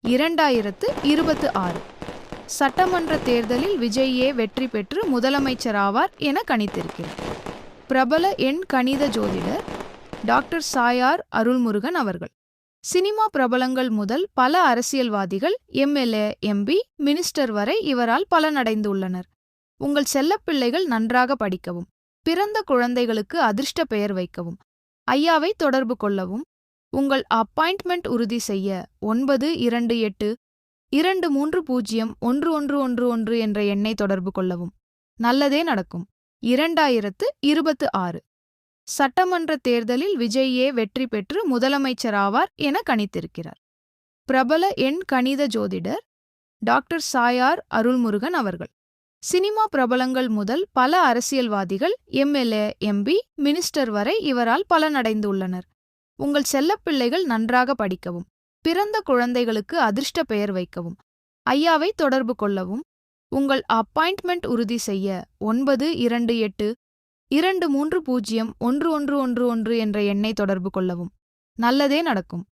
2026 சட்டமன்ற தேர்தலில் விஜய் வெற்றி பெற்று முதலமைச்சராவார் என கணித்திருக்கிறார். பிரபல எண் கணித ஜோதிடர் டாக்டர் சாயார் அருள்முருகன் அவர்கள். சினிமா பிரபலங்கள் முதல் பல அரசியல்வாதிகள், எம்எல்ஏ, எம்பி, மினிஸ்டர் வரை இவரால் பலனடைந்துள்ளனர். உங்கள் செல்லப்பிள்ளைகள் நன்றாக படிக்கவும், பிறந்த குழந்தைகளுக்கு அதிர்ஷ்ட பெயர் வைக்கவும் ஐயாவை தொடர்பு கொள்ளவும். உங்கள் அப்பாயின்ட்மெண்ட் உறுதி செய்ய 928-230-1111 என்ற எண்ணை தொடர்பு கொள்ளவும். நல்லதே நடக்கும். 2026 சட்டமன்ற தேர்தலில் விஜய் வெற்றி பெற்று முதலமைச்சராவார் என கணித்திருக்கிறார். பிரபல எண் கணித ஜோதிடர் டாக்டர் சாயார் அருள்முருகன் அவர்கள். சினிமா பிரபலங்கள் முதல் பல அரசியல்வாதிகள், எம்எல்ஏ, எம்பி, மினிஸ்டர் வரை இவரால் பலனடைந்துள்ளனர். உங்கள் செல்லப்பிள்ளைகள் நன்றாக படிக்கவும், பிறந்த குழந்தைகளுக்கு அதிர்ஷ்ட பெயர் வைக்கவும் ஐயாவை தொடர்பு கொள்ளவும். உங்கள் அப்பாயின்ட்மெண்ட் உறுதி செய்ய 928-230-1111 என்ற எண்ணை தொடர்பு கொள்ளவும். நல்லதே நடக்கும்.